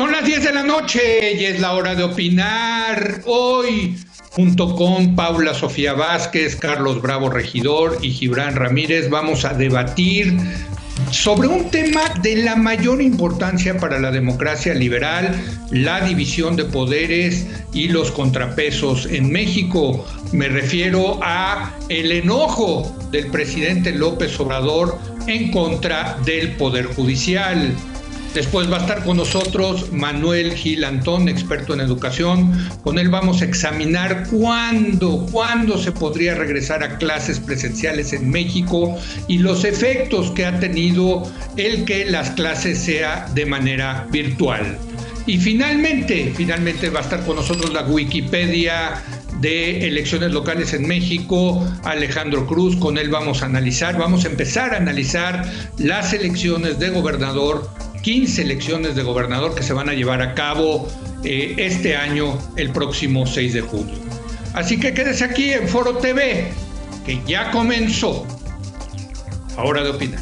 Son las 10 de la noche y es la hora de opinar. Hoy, junto con Paula Sofía Vázquez, Carlos Bravo Regidor y Gibran Ramírez, vamos a debatir sobre un tema de la mayor importancia para la democracia liberal, la división de poderes y los contrapesos en México. Me refiero a el enojo del presidente López Obrador en contra del Poder Judicial. Después va a estar con nosotros Manuel Gil Antón, experto en educación. Con él vamos a examinar cuándo se podría regresar a clases presenciales en México y los efectos que ha tenido el que las clases sea de manera virtual. Y finalmente va a estar con nosotros la Wikipedia de elecciones locales en México, Alejandro Cruz. Con él vamos a empezar a analizar las elecciones de gobernador, 15 elecciones de gobernador que se van a llevar a cabo este año, el próximo 6 de junio. Así que quédese aquí en Foro TV, que ya comenzó. Hora de opinar.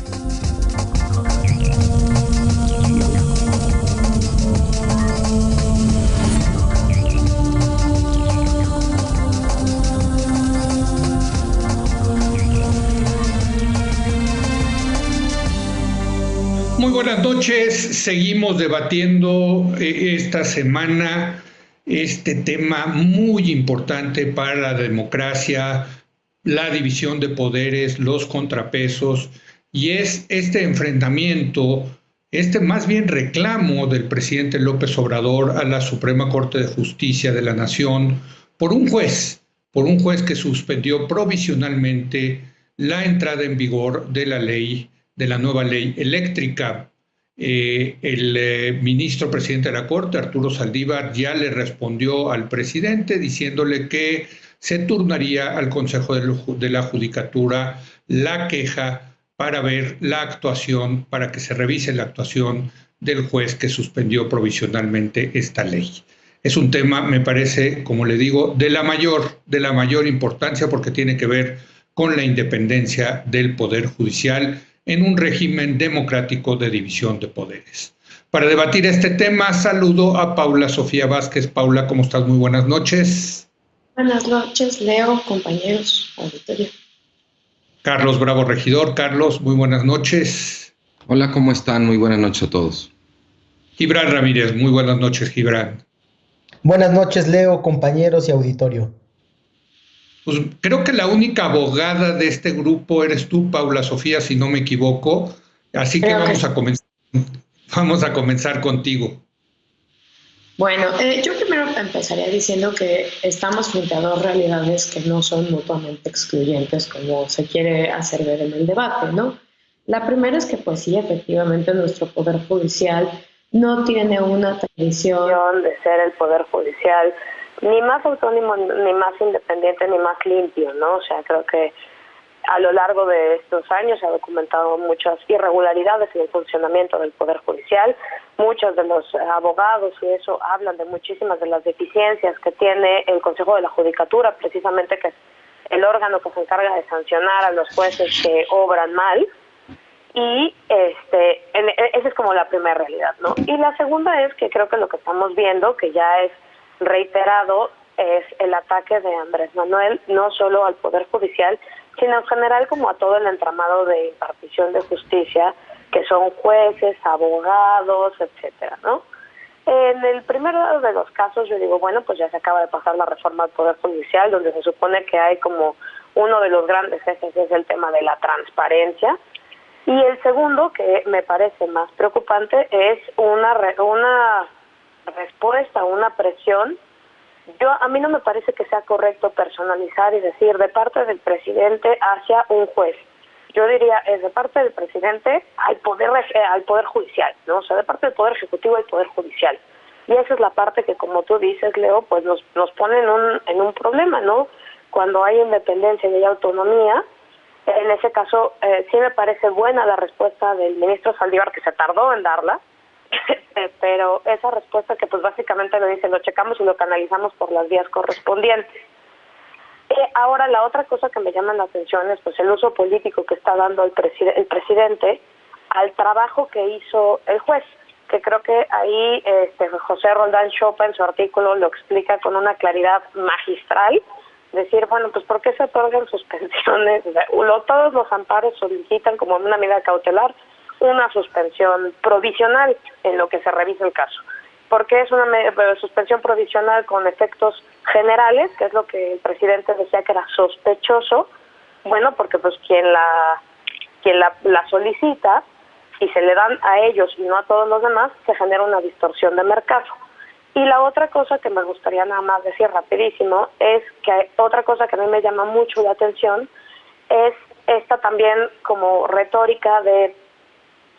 Muy buenas noches, seguimos debatiendo esta semana este tema muy importante para la democracia, la división de poderes, los contrapesos, y es este enfrentamiento, más bien reclamo del presidente López Obrador a la Suprema Corte de Justicia de la Nación por un juez que suspendió provisionalmente la entrada en vigor de la nueva ley eléctrica. El ministro presidente de la Corte, Arturo Saldívar, ya le respondió al presidente diciéndole que se turnaría al Consejo de la Judicatura la queja para ver la actuación, para que se revise la actuación del juez que suspendió provisionalmente esta ley. Es un tema, me parece, como le digo, de la mayor importancia, porque tiene que ver con la independencia del Poder Judicial en un régimen democrático de división de poderes. Para debatir este tema, saludo a Paula Sofía Vázquez. Paula, ¿cómo estás? Muy buenas noches. Buenas noches, Leo, compañeros, auditorio. Carlos Bravo Regidor. Carlos, muy buenas noches. Hola, ¿cómo están? Muy buenas noches a todos. Gibran Ramírez, muy buenas noches, Gibran. Buenas noches, Leo, compañeros y auditorio. Pues creo que la única abogada de este grupo eres tú, Paula Sofía, si no me equivoco. Así que vamos a comenzar contigo. Bueno, yo primero empezaría diciendo que estamos frente a dos realidades que no son mutuamente excluyentes, como se quiere hacer ver en el debate, ¿no? La primera es que, pues sí, efectivamente, nuestro Poder Judicial no tiene una tradición de ser el Poder Judicial ni más autónomo, ni más independiente, ni más limpio, ¿no? O sea, creo que a lo largo de estos años se ha documentado muchas irregularidades en el funcionamiento del Poder Judicial. Muchos de los abogados y eso hablan de muchísimas de las deficiencias que tiene el Consejo de la Judicatura, precisamente, que es el órgano que se encarga de sancionar a los jueces que obran mal. Y esa es como la primera realidad, ¿no? Y la segunda es que creo que lo que estamos viendo, que ya es reiterado, es el ataque de Andrés Manuel, no solo al Poder Judicial, sino en general como a todo el entramado de impartición de justicia, que son jueces, abogados, etcétera, ¿no? En el primero de los casos yo digo, bueno, pues ya se acaba de pasar la reforma al Poder Judicial, donde se supone que hay como uno de los grandes ejes es el tema de la transparencia. Y el segundo, que me parece más preocupante, es una respuesta, una presión. A mí no me parece que sea correcto personalizar y decir de parte del presidente hacia un juez. Yo diría, es de parte del presidente al poder judicial, ¿no? O sea, de parte del Poder Ejecutivo al Poder Judicial. Y esa es la parte que, como tú dices, Leo, pues nos pone en un problema, ¿no? Cuando hay independencia y hay autonomía. En ese caso, sí me parece buena la respuesta del ministro Saldívar, que se tardó en darla, pero esa respuesta que pues básicamente lo dice, lo checamos y lo canalizamos por las vías correspondientes. Ahora, la otra cosa que me llama la atención es pues el uso político que está dando el presidente al trabajo que hizo el juez. que creo que ahí José Roldán Chopa en su artículo lo explica con una claridad magistral. Decir, bueno, pues ¿por qué se otorgan suspensiones? O sea, todos los amparos solicitan como una medida cautelar una suspensión provisional en lo que se revisa el caso. ¿Por qué es una suspensión provisional con efectos generales, que es lo que el presidente decía que era sospechoso? Bueno, porque pues quien la solicita y se le dan a ellos y no a todos los demás, se genera una distorsión de mercado. Y la otra cosa que me gustaría nada más decir rapidísimo es que otra cosa que a mí me llama mucho la atención es esta también como retórica de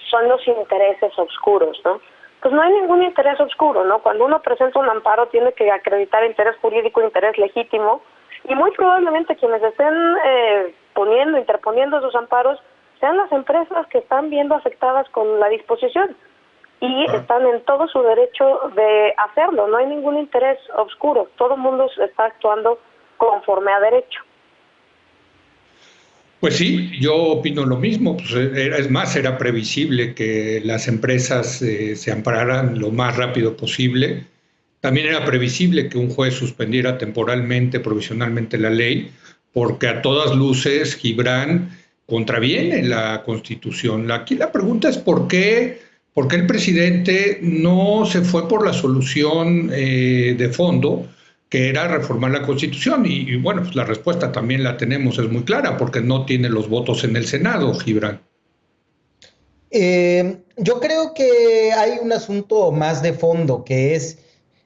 son los intereses oscuros, ¿no? Pues no hay ningún interés oscuro, ¿no? Cuando uno presenta un amparo tiene que acreditar interés jurídico, interés legítimo, y muy probablemente quienes estén interponiendo esos amparos sean las empresas que están viendo afectadas con la disposición y están en todo su derecho de hacerlo. No hay ningún interés oscuro, todo el mundo está actuando conforme a derecho. Pues sí, yo opino lo mismo. Pues es más, era previsible que las empresas se ampararan lo más rápido posible. También era previsible que un juez suspendiera temporalmente, provisionalmente la ley, porque a todas luces Gibran contraviene la Constitución. Aquí la pregunta es ¿por qué el presidente no se fue por la solución de fondo, que era reformar la Constitución? Y bueno, pues la respuesta también la tenemos, es muy clara, porque no tiene los votos en el Senado, Gibran. Yo creo que hay un asunto más de fondo, que es,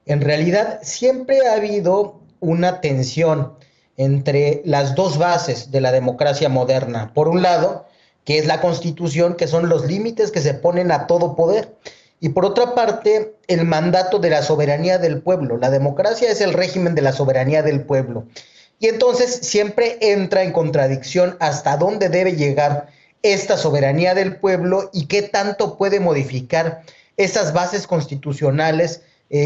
en realidad, siempre ha habido una tensión entre las dos bases de la democracia moderna. Por un lado, que es la Constitución, que son los límites que se ponen a todo poder. Y por otra parte, el mandato de la soberanía del pueblo. La democracia es el régimen de la soberanía del pueblo. Y entonces siempre entra en contradicción hasta dónde debe llegar esta soberanía del pueblo y qué tanto puede modificar esas bases constitucionales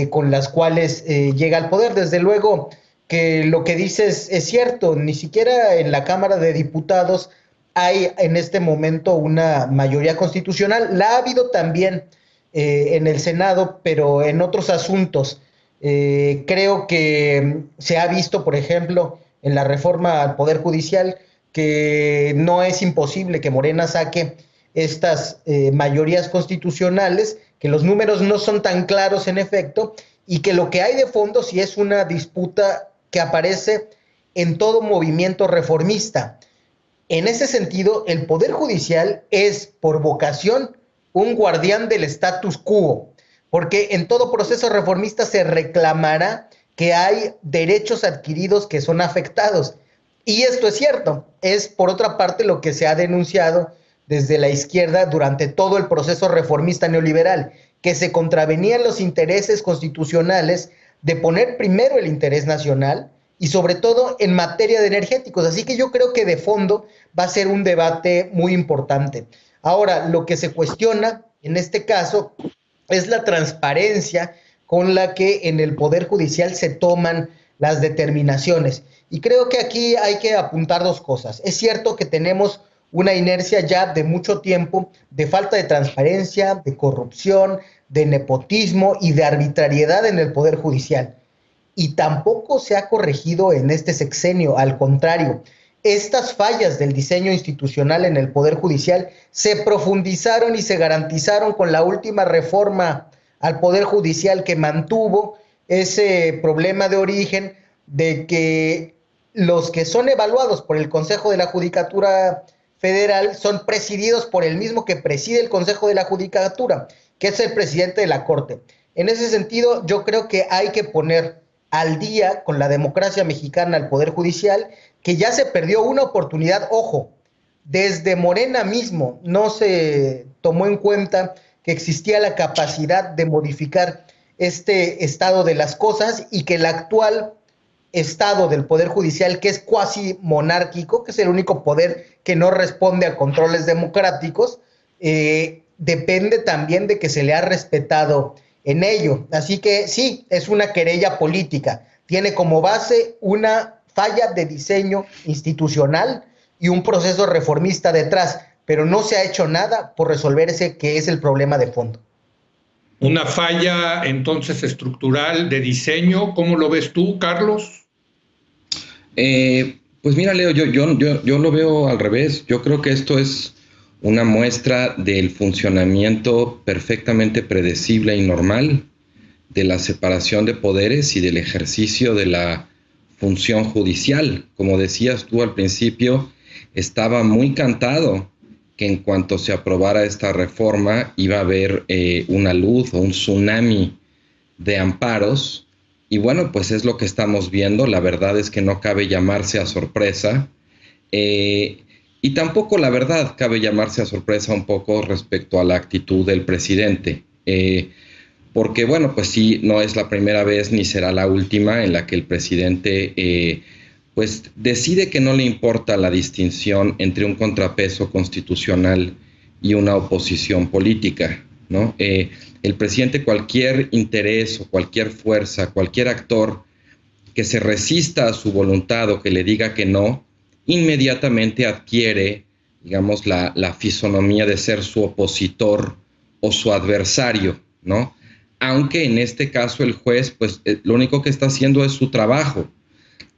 con las cuales llega al poder. Desde luego que lo que dices es cierto, ni siquiera en la Cámara de Diputados hay en este momento una mayoría constitucional. La ha habido también en el Senado, pero en otros asuntos. Creo que se ha visto, por ejemplo, en la reforma al Poder Judicial, que no es imposible que Morena saque estas mayorías constitucionales, que los números no son tan claros en efecto, y que lo que hay de fondo sí es una disputa que aparece en todo movimiento reformista. En ese sentido, el Poder Judicial es, por vocación, un guardián del status quo, porque en todo proceso reformista se reclamará que hay derechos adquiridos que son afectados. Y esto es cierto, es por otra parte lo que se ha denunciado desde la izquierda durante todo el proceso reformista neoliberal, que se contravenían los intereses constitucionales de poner primero el interés nacional y sobre todo en materia de energéticos. Así que yo creo que de fondo va a ser un debate muy importante. Ahora, lo que se cuestiona en este caso es la transparencia con la que en el Poder Judicial se toman las determinaciones. Y creo que aquí hay que apuntar dos cosas. Es cierto que tenemos una inercia ya de mucho tiempo de falta de transparencia, de corrupción, de nepotismo y de arbitrariedad en el Poder Judicial. Y tampoco se ha corregido en este sexenio, al contrario. Estas fallas del diseño institucional en el Poder Judicial se profundizaron y se garantizaron con la última reforma al Poder Judicial, que mantuvo ese problema de origen de que los que son evaluados por el Consejo de la Judicatura Federal son presididos por el mismo que preside el Consejo de la Judicatura, que es el presidente de la Corte. En ese sentido, yo creo que hay que poner al día con la democracia mexicana al Poder Judicial, que ya se perdió una oportunidad. Ojo, desde Morena mismo no se tomó en cuenta que existía la capacidad de modificar este estado de las cosas y que el actual estado del Poder Judicial, que es cuasi monárquico, que es el único poder que no responde a controles democráticos, depende también de que se le ha respetado en ello. Así que sí, es una querella política. Tiene como base una falla de diseño institucional y un proceso reformista detrás, pero no se ha hecho nada por resolver ese que es el problema de fondo. Una falla entonces estructural de diseño. ¿Cómo lo ves tú, Carlos? Pues mira, Leo, yo lo veo al revés. Yo creo que esto es una muestra del funcionamiento perfectamente predecible y normal de la separación de poderes y del ejercicio de la función judicial. Como decías tú al principio, estaba muy cantado que en cuanto se aprobara esta reforma iba a haber una luz o un tsunami de amparos. Y bueno, pues es lo que estamos viendo. La verdad es que no cabe llamarse a sorpresa. Y tampoco, la verdad, cabe llamarse a sorpresa un poco respecto a la actitud del presidente. Porque, bueno, pues sí, no es la primera vez ni será la última en la que el presidente pues decide que no le importa la distinción entre un contrapeso constitucional y una oposición política, ¿no? El presidente, cualquier interés o cualquier fuerza, cualquier actor que se resista a su voluntad o que le diga que no, inmediatamente adquiere, digamos, la fisonomía de ser su opositor o su adversario, ¿no? Aunque en este caso el juez, pues lo único que está haciendo es su trabajo.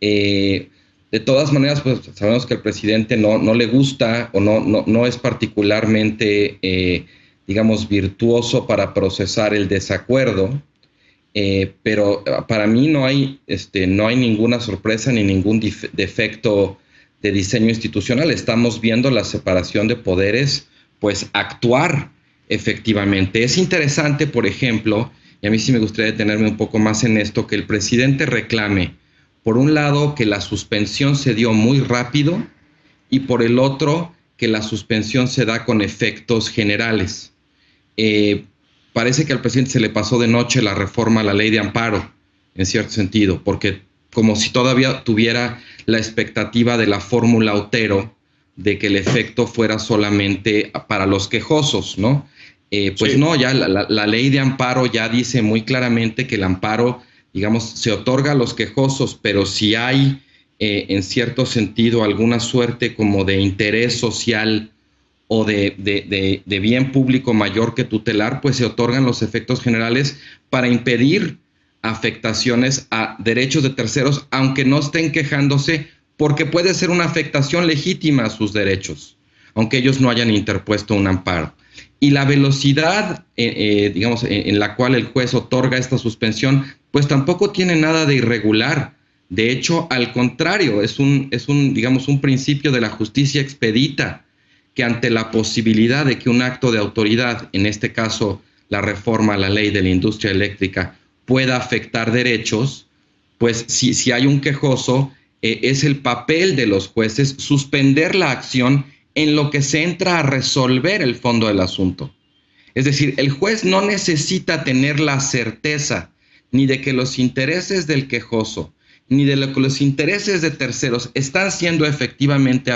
De todas maneras, pues sabemos que al presidente no le gusta o no es particularmente, digamos, virtuoso para procesar el desacuerdo, pero para mí no hay ninguna sorpresa ni ningún defecto de diseño institucional. Estamos viendo la separación de poderes, pues actuar efectivamente. Es interesante, por ejemplo, y a mí sí me gustaría detenerme un poco más en esto, que el presidente reclame, por un lado, que la suspensión se dio muy rápido y por el otro, que la suspensión se da con efectos generales. Parece que al presidente se le pasó de noche la reforma a la ley de amparo, en cierto sentido, porque como si todavía tuviera la expectativa de la fórmula Otero de que el efecto fuera solamente para los quejosos, ¿no? Pues sí. No, ya la ley de amparo ya dice muy claramente que el amparo, digamos, se otorga a los quejosos, pero si hay, en cierto sentido, alguna suerte como de interés social o de bien público mayor que tutelar, pues se otorgan los efectos generales para impedir afectaciones a derechos de terceros, aunque no estén quejándose, porque puede ser una afectación legítima a sus derechos, aunque ellos no hayan interpuesto un amparo. Y la velocidad, digamos, en la cual el juez otorga esta suspensión, pues tampoco tiene nada de irregular. De hecho, al contrario, es un digamos, un principio de la justicia expedita, que ante la posibilidad de que un acto de autoridad, en este caso la reforma a la ley de la industria eléctrica, pueda afectar derechos, pues si hay un quejoso, es el papel de los jueces suspender la acción en lo que se entra a resolver el fondo del asunto. Es decir, el juez no necesita tener la certeza ni de que los intereses del quejoso, ni de que los intereses de terceros están siendo efectivamente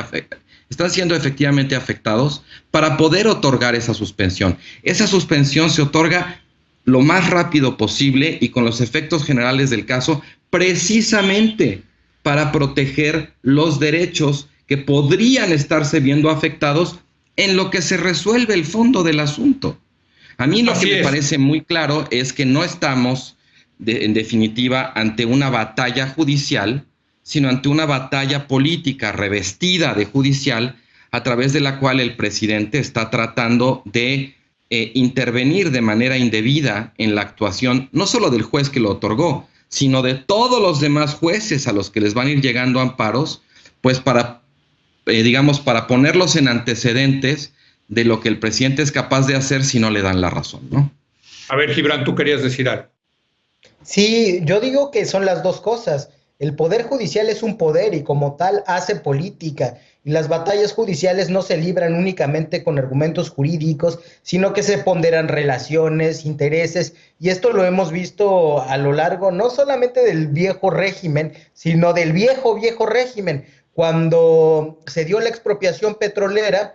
afectados para poder otorgar esa suspensión. Esa suspensión se otorga lo más rápido posible y con los efectos generales del caso, precisamente para proteger los derechos que podrían estarse viendo afectados en lo que se resuelve el fondo del asunto. A mí lo que me parece muy claro es que no estamos, en definitiva, ante una batalla judicial, sino ante una batalla política revestida de judicial, a través de la cual el presidente está tratando de intervenir de manera indebida en la actuación, no solo del juez que lo otorgó, sino de todos los demás jueces a los que les van a ir llegando amparos, pues para ponerlos en antecedentes de lo que el presidente es capaz de hacer si no le dan la razón, ¿no? A ver, Gibran, tú querías decir algo. Sí, yo digo que son las dos cosas. El poder judicial es un poder y como tal hace política. Y las batallas judiciales no se libran únicamente con argumentos jurídicos, sino que se ponderan relaciones, intereses. Y esto lo hemos visto a lo largo no solamente del viejo régimen, sino del viejo régimen. Cuando se dio la expropiación petrolera,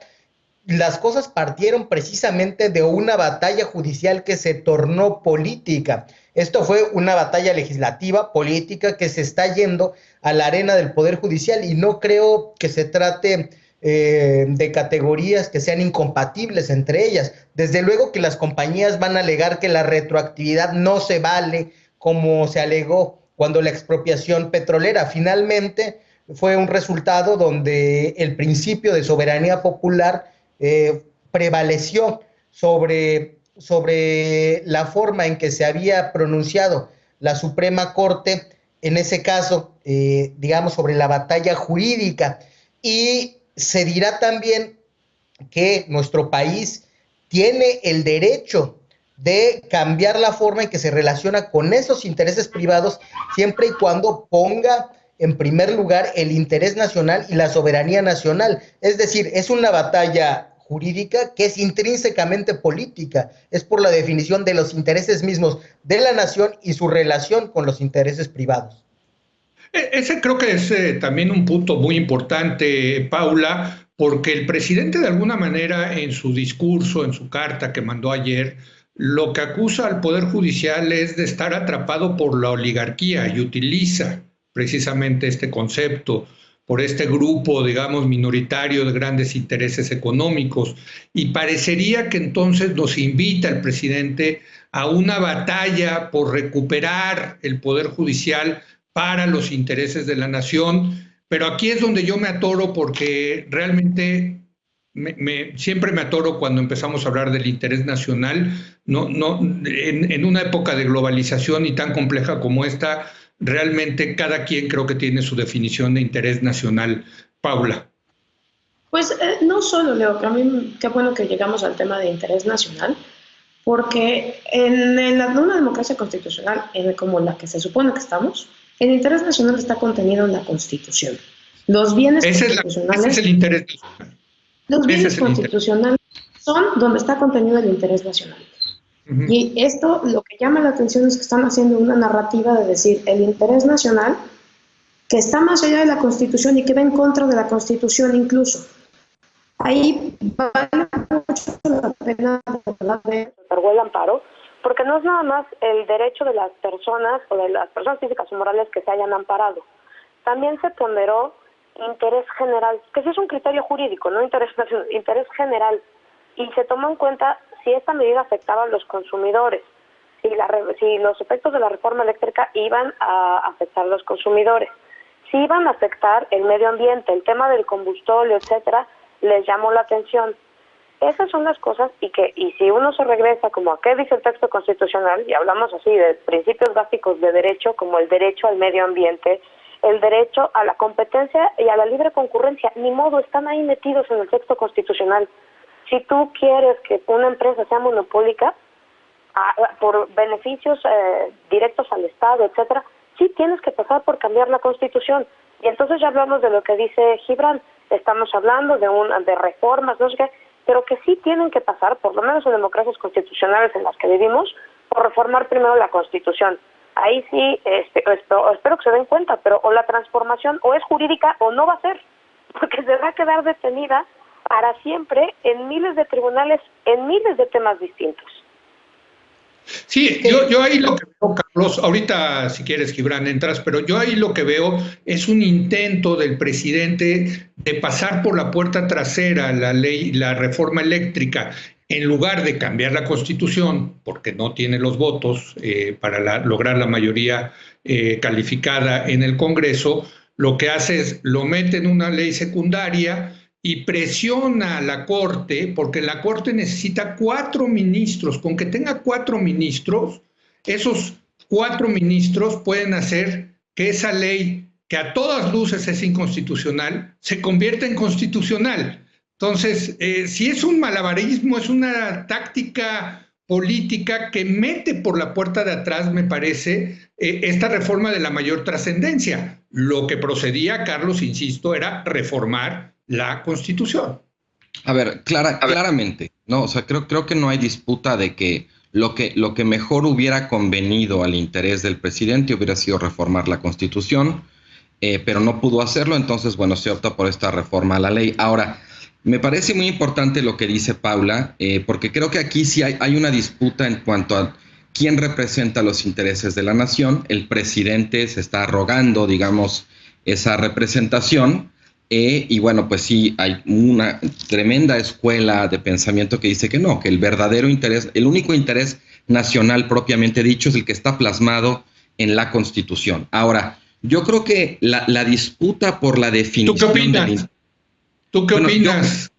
las cosas partieron precisamente de una batalla judicial que se tornó política. Esto fue una batalla legislativa, política, que se está yendo a la arena del Poder Judicial y no creo que se trate de categorías que sean incompatibles entre ellas. Desde luego que las compañías van a alegar que la retroactividad no se vale, como se alegó cuando la expropiación petrolera. Finalmente fue un resultado donde el principio de soberanía popular prevaleció sobre la forma en que se había pronunciado la Suprema Corte, en ese caso, digamos, sobre la batalla jurídica. Y se dirá también que nuestro país tiene el derecho de cambiar la forma en que se relaciona con esos intereses privados, siempre y cuando ponga en primer lugar el interés nacional y la soberanía nacional. Es decir, es una batalla jurídica que es intrínsecamente política, es por la definición de los intereses mismos de la nación y su relación con los intereses privados. Ese creo que es también un punto muy importante, Paula, porque el presidente de alguna manera en su discurso, en su carta que mandó ayer, lo que acusa al Poder Judicial es de estar atrapado por la oligarquía y utiliza precisamente este concepto por este grupo, digamos, minoritario de grandes intereses económicos. Y parecería que entonces nos invita el presidente a una batalla por recuperar el Poder Judicial para los intereses de la nación, pero aquí es donde yo me atoro porque realmente siempre me atoro cuando empezamos a hablar del interés nacional. En una época de globalización y tan compleja como esta, realmente cada quien creo que tiene su definición de interés nacional. Paula. Pues no solo, Leo, pero a mí qué bueno que llegamos al tema de interés nacional, porque en una democracia constitucional como la que se supone que estamos, el interés nacional está contenido en la Constitución. Los bienes constitucionales... Ese es el interés nacional. Los bienes constitucionales son donde está contenido el interés nacional. Uh-huh. Y esto lo que llama la atención es que están haciendo una narrativa de decir el interés nacional que está más allá de la Constitución y que va en contra de la Constitución incluso. Ahí vale mucho la pena hablar de el amparo, porque no es nada más el derecho de las personas o de las personas físicas o morales que se hayan amparado. También se ponderó interés general, que sí es un criterio jurídico, no interés nacional, interés general, y se tomó en cuenta si esta medida afectaba a los consumidores, si los efectos de la reforma eléctrica iban a afectar a los consumidores, si iban a afectar el medio ambiente, el tema del combustible, etcétera, les llamó la atención. Esas son las cosas y si uno se regresa como a qué dice el texto constitucional, y hablamos así de principios básicos de derecho, como el derecho al medio ambiente, el derecho a la competencia y a la libre concurrencia, ni modo, están ahí metidos en el texto constitucional. Si tú quieres que una empresa sea monopólica por beneficios directos al Estado, etcétera, sí tienes que pasar por cambiar la Constitución. Y entonces ya hablamos de lo que dice Gibran, estamos hablando de reformas, no sé qué, pero que sí tienen que pasar, por lo menos en democracias constitucionales en las que vivimos, por reformar primero la Constitución. Ahí sí, espero que se den cuenta, pero o la transformación o es jurídica o no va a ser, porque se va a quedar detenida para siempre en miles de tribunales, en miles de temas distintos. Sí, yo ahí lo que veo, Carlos, ahorita si quieres, Gibran, entras, pero yo ahí lo que veo es un intento del presidente de pasar por la puerta trasera la reforma eléctrica, en lugar de cambiar la Constitución, porque no tiene los votos para lograr la mayoría calificada en el Congreso, lo que hace es lo mete en una ley secundaria y presiona a la Corte, porque la Corte necesita 4 ministros. Con que tenga 4 ministros, esos 4 ministros pueden hacer que esa ley, que a todas luces es inconstitucional, se convierta en constitucional. Entonces, si es un malabarismo, es una táctica política que mete por la puerta de atrás, me parece, esta reforma de la mayor trascendencia. Lo que procedía, Carlos, insisto, era reformar la Constitución. A ver, claramente, ¿no? O sea, creo que no hay disputa de que lo que mejor hubiera convenido al interés del presidente hubiera sido reformar la Constitución, pero no pudo hacerlo, entonces, bueno, se opta por esta reforma a la ley. Ahora, me parece muy importante lo que dice Paula, porque creo que aquí sí hay una disputa en cuanto a quién representa los intereses de la nación. El presidente se está arrogando, digamos, esa representación, Y bueno, pues sí, hay una tremenda escuela de pensamiento que dice que no, que el verdadero interés, el único interés nacional propiamente dicho es el que está plasmado en la Constitución. Ahora, yo creo que la disputa por la definición... ¿Tú qué opinas? ¿Tú qué opinas?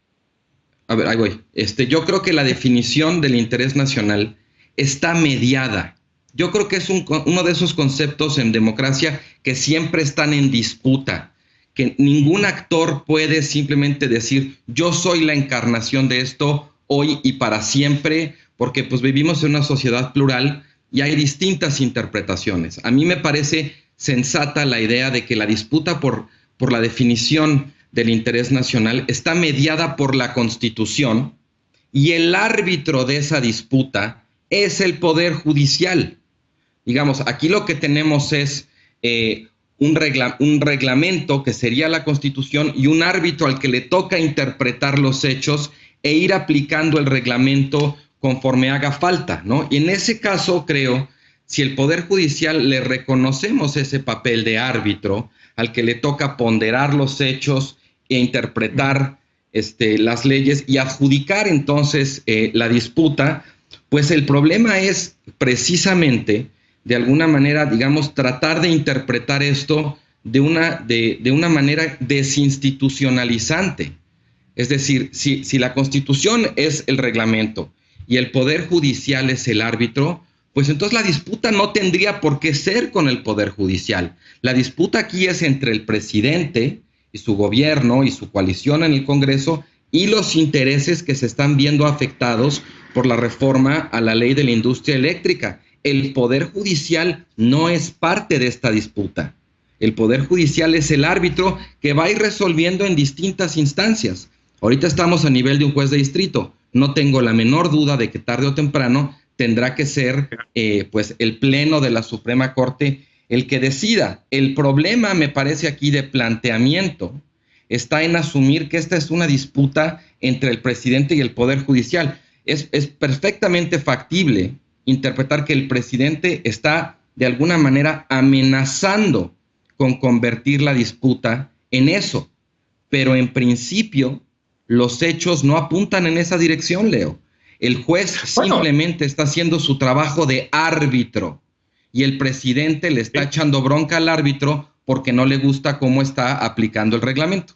A ver, ahí voy. Yo creo que la definición del interés nacional está mediada. Yo creo que es uno de esos conceptos en democracia que siempre están en disputa, que ningún actor puede simplemente decir, yo soy la encarnación de esto hoy y para siempre, porque pues vivimos en una sociedad plural y hay distintas interpretaciones. A mí me parece sensata la idea de que la disputa por la definición del interés nacional está mediada por la Constitución y el árbitro de esa disputa es el Poder Judicial. Digamos, aquí lo que tenemos es un reglamento que sería la Constitución y un árbitro al que le toca interpretar los hechos e ir aplicando el reglamento conforme haga falta, ¿no? Y en ese caso, creo, si el Poder Judicial le reconocemos ese papel de árbitro al que le toca ponderar los hechos e interpretar las leyes y adjudicar entonces la disputa, pues el problema es precisamente, de alguna manera, digamos, tratar de interpretar esto de una manera desinstitucionalizante. Es decir, si la Constitución es el reglamento y el Poder Judicial es el árbitro, pues entonces la disputa no tendría por qué ser con el Poder Judicial. La disputa aquí es entre el presidente y su gobierno y su coalición en el Congreso y los intereses que se están viendo afectados por la reforma a la ley de la industria eléctrica. El Poder Judicial no es parte de esta disputa. El Poder Judicial es el árbitro que va a ir resolviendo en distintas instancias. Ahorita estamos a nivel de un juez de distrito. No tengo la menor duda de que tarde o temprano tendrá que ser pues el Pleno de la Suprema Corte el que decida. El problema, me parece aquí, de planteamiento está en asumir que esta es una disputa entre el presidente y el Poder Judicial. Es perfectamente factible interpretar que el presidente está de alguna manera amenazando con convertir la disputa en eso. Pero en principio, los hechos no apuntan en esa dirección, Leo. El juez simplemente está haciendo su trabajo de árbitro y el presidente le está echando bronca al árbitro porque no le gusta cómo está aplicando el reglamento.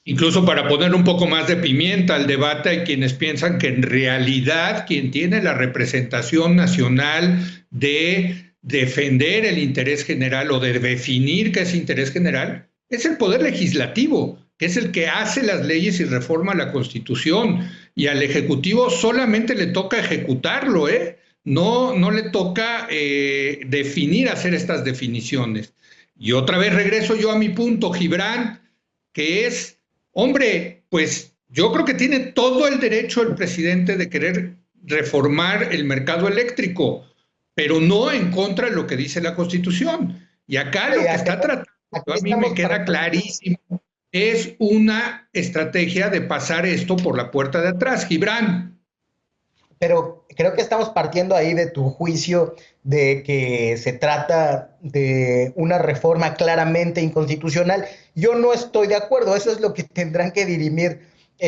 Incluso para poner un poco más de pimienta al debate, hay quienes piensan que en realidad quien tiene la representación nacional de defender el interés general o de definir qué es interés general es el Poder Legislativo, que es el que hace las leyes y reforma la Constitución, y al Ejecutivo solamente le toca ejecutarlo, no le toca definir, hacer estas definiciones. Y otra vez regreso yo a mi punto, Gibran, que es, hombre, pues yo creo que tiene todo el derecho el presidente de querer reformar el mercado eléctrico, pero no en contra de lo que dice la Constitución. Y acá lo que está tratando, a mí me queda clarísimo, es una estrategia de pasar esto por la puerta de atrás, Gibran. Pero creo que estamos partiendo ahí de tu juicio de que se trata de una reforma claramente inconstitucional. Yo no estoy de acuerdo, eso es lo que tendrán que dirimir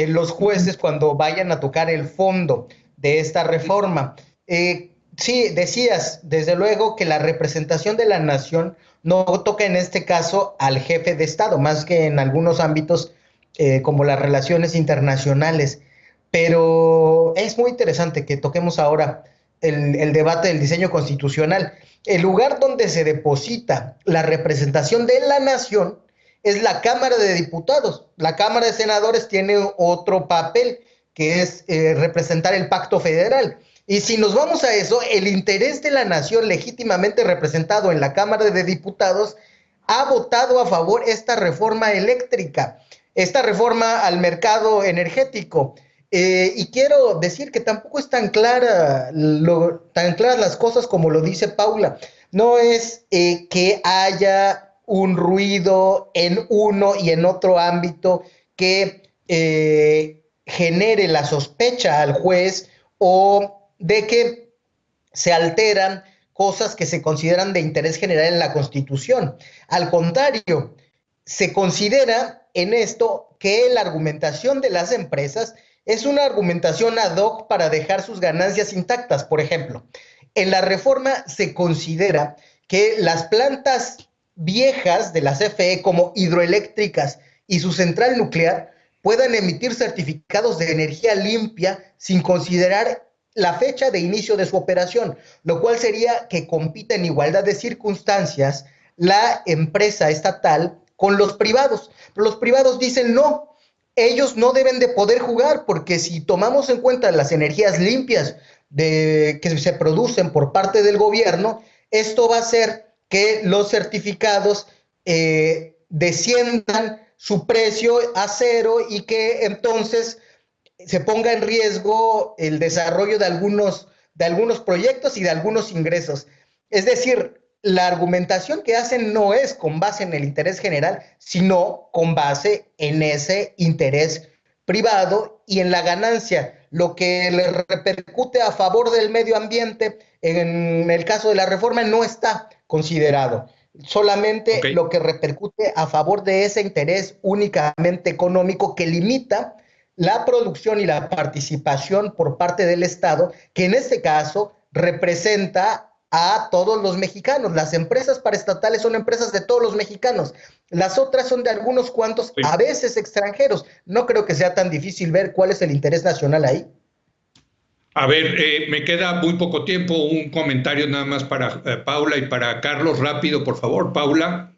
los jueces cuando vayan a tocar el fondo de esta reforma. Sí, decías, desde luego, que la representación de la nación no toca en este caso al jefe de Estado, más que en algunos ámbitos como las relaciones internacionales. Pero es muy interesante que toquemos ahora el debate del diseño constitucional. El lugar donde se deposita la representación de la nación es la Cámara de Diputados. La Cámara de Senadores tiene otro papel, que es representar el pacto federal. Y si nos vamos a eso, el interés de la nación legítimamente representado en la Cámara de Diputados ha votado a favor esta reforma eléctrica, esta reforma al mercado energético. Y quiero decir que tampoco es tan claras las cosas como lo dice Paula. No es que haya un ruido en uno y en otro ámbito que genere la sospecha al juez o de que se alteran cosas que se consideran de interés general en la Constitución. Al contrario, se considera en esto que la argumentación de las empresas es una argumentación ad hoc para dejar sus ganancias intactas. Por ejemplo, en la reforma se considera que las plantas viejas de la CFE, como hidroeléctricas y su central nuclear, puedan emitir certificados de energía limpia sin considerar la fecha de inicio de su operación, lo cual sería que compita en igualdad de circunstancias la empresa estatal con los privados. Pero los privados dicen no, ellos no deben de poder jugar, porque si tomamos en cuenta las energías limpias que se producen por parte del gobierno, esto va a hacer que los certificados desciendan su precio a cero y que entonces se ponga en riesgo el desarrollo de algunos proyectos y de algunos ingresos. Es decir, la argumentación que hacen no es con base en el interés general, sino con base en ese interés privado y en la ganancia. Lo que le repercute a favor del medio ambiente, en el caso de la reforma, no está considerado. Solamente lo que repercute a favor de ese interés únicamente económico que limita la producción y la participación por parte del Estado, que en este caso representa a todos los mexicanos. Las empresas paraestatales son empresas de todos los mexicanos. Las otras son de algunos cuantos, a veces extranjeros. No creo que sea tan difícil ver cuál es el interés nacional ahí. A ver, me queda muy poco tiempo. Un comentario nada más para Paula y para Carlos. Rápido, por favor, Paula.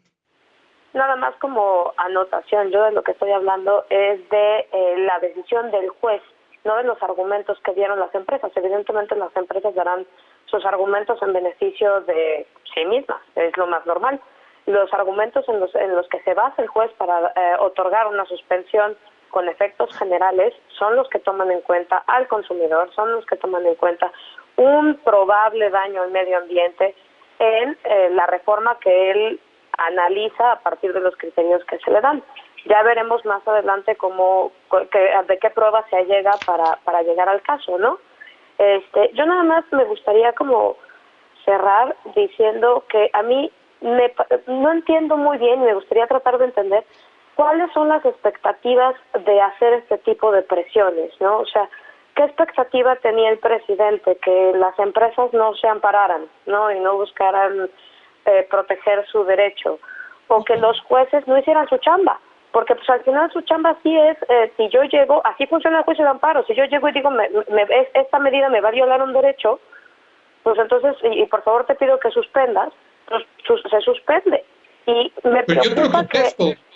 Nada más como anotación, yo de lo que estoy hablando es de la decisión del juez, no de los argumentos que dieron las empresas. Evidentemente las empresas darán sus argumentos en beneficio de sí mismas, es lo más normal. Los argumentos en los que se basa el juez para otorgar una suspensión con efectos generales son los que toman en cuenta al consumidor, son los que toman en cuenta un probable daño al medio ambiente en la reforma que él analiza a partir de los criterios que se le dan. Ya veremos más adelante de qué pruebas se llega para llegar al caso, ¿no? Yo nada más me gustaría como cerrar diciendo que a mí no entiendo muy bien y me gustaría tratar de entender cuáles son las expectativas de hacer este tipo de presiones, ¿no? O sea, ¿qué expectativa tenía el presidente? Que las empresas no se ampararan, ¿no? Y no buscaran proteger su derecho, o que los jueces no hicieran su chamba, porque pues al final su chamba sí es, si yo llego, así funciona el juicio de amparo, si yo llego y digo, esta medida me va a violar un derecho, pues entonces, y por favor te pido que suspendas, pues se suspende. Y me preocupa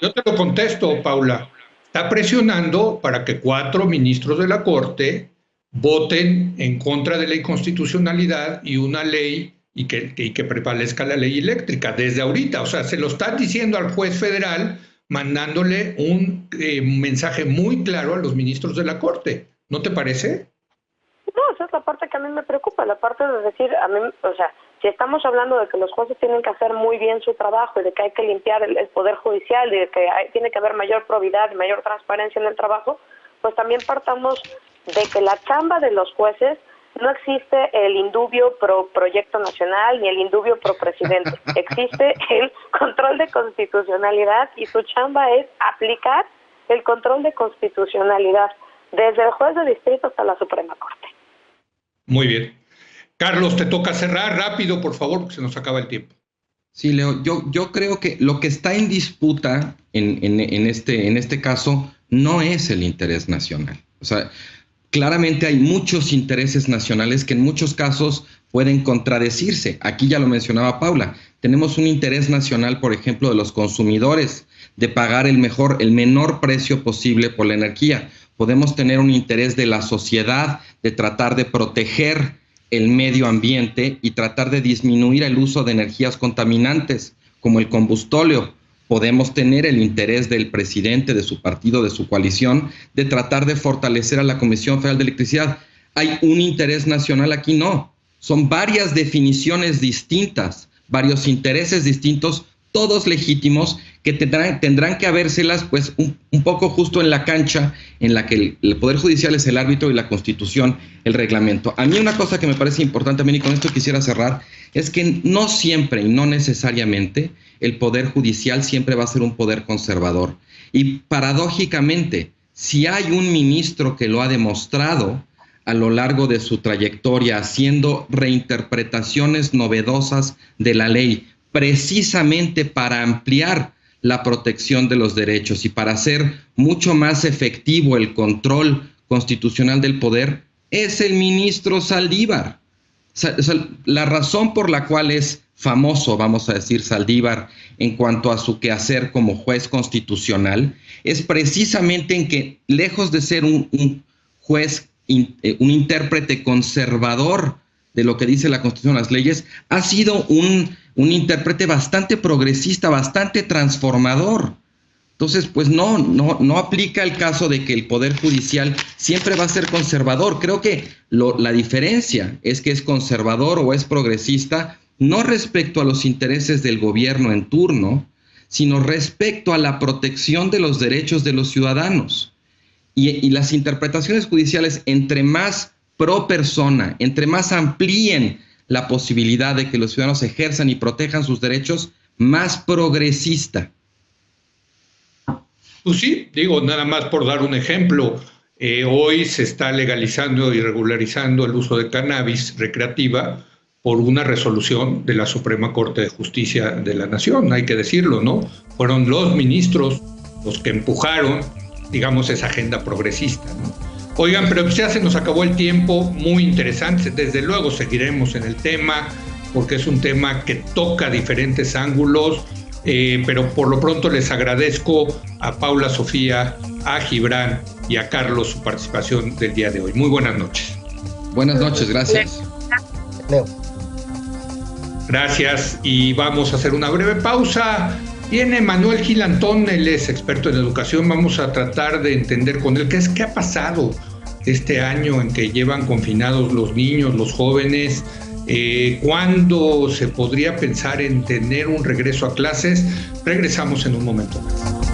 yo te lo contesto, Paula. Está presionando para que 4 ministros de la Corte voten en contra de la inconstitucionalidad y una ley y que prevalezca la ley eléctrica desde ahorita. O sea, se lo están diciendo al juez federal, mandándole un mensaje muy claro a los ministros de la Corte. ¿No te parece? No, esa es la parte que a mí me preocupa, la parte de decir, o sea, si estamos hablando de que los jueces tienen que hacer muy bien su trabajo y de que hay que limpiar el Poder Judicial y de que tiene que haber mayor probidad y mayor transparencia en el trabajo, pues también partamos de que la chamba de los jueces no existe el indubio pro proyecto nacional ni el indubio pro presidente. Existe el control de constitucionalidad y su chamba es aplicar el control de constitucionalidad desde el juez de distrito hasta la Suprema Corte. Muy bien. Carlos, te toca cerrar rápido, por favor, porque se nos acaba el tiempo. Sí, Leo, yo creo que lo que está en disputa en este caso no es el interés nacional. O sea, claramente hay muchos intereses nacionales que en muchos casos pueden contradecirse. Aquí ya lo mencionaba Paula. Tenemos un interés nacional, por ejemplo, de los consumidores, de pagar el menor precio posible por la energía. Podemos tener un interés de la sociedad de tratar de proteger el medio ambiente y tratar de disminuir el uso de energías contaminantes, como el combustóleo. Podemos tener el interés del presidente, de su partido, de su coalición, de tratar de fortalecer a la Comisión Federal de Electricidad. ¿Hay un interés nacional aquí? No. Son varias definiciones distintas, varios intereses distintos, todos legítimos, que tendrán que habérselas pues un poco justo en la cancha en la que el Poder Judicial es el árbitro y la Constitución el reglamento. A mí una cosa que me parece importante también, y con esto quisiera cerrar, es que no siempre y no necesariamente el Poder Judicial siempre va a ser un poder conservador. Y paradójicamente, si hay un ministro que lo ha demostrado a lo largo de su trayectoria, haciendo reinterpretaciones novedosas de la ley, precisamente para ampliar la protección de los derechos y para hacer mucho más efectivo el control constitucional del poder, es el ministro Saldívar. La razón por la cual es famoso, vamos a decir, Saldívar en cuanto a su quehacer como juez constitucional es precisamente en que, lejos de ser un juez, un intérprete conservador de lo que dice la Constitución, las leyes, ha sido un intérprete bastante progresista, bastante transformador. Entonces, pues no aplica el caso de que el Poder Judicial siempre va a ser conservador. Creo que la diferencia es que es conservador o es progresista, no respecto a los intereses del gobierno en turno, sino respecto a la protección de los derechos de los ciudadanos. Y las interpretaciones judiciales, entre más pro persona, entre más amplíen la posibilidad de que los ciudadanos ejerzan y protejan sus derechos, más progresista. Pues sí, digo, nada más por dar un ejemplo, hoy se está legalizando y regularizando el uso de cannabis recreativa por una resolución de la Suprema Corte de Justicia de la Nación, hay que decirlo, ¿no? Fueron los ministros los que empujaron, digamos, esa agenda progresista, ¿no? Oigan, pero ya se nos acabó el tiempo, muy interesante, desde luego seguiremos en el tema, porque es un tema que toca diferentes ángulos, pero por lo pronto les agradezco a Paula Sofía, a Gibran y a Carlos su participación del día de hoy. Muy buenas noches. Buenas noches, gracias. Leo. Gracias, y vamos a hacer una breve pausa. Viene Manuel Gilantón, él es experto en educación. Vamos a tratar de entender con él qué ha pasado este año en que llevan confinados los niños, los jóvenes. ¿Cuándo se podría pensar en tener un regreso a clases? Regresamos en un momento más.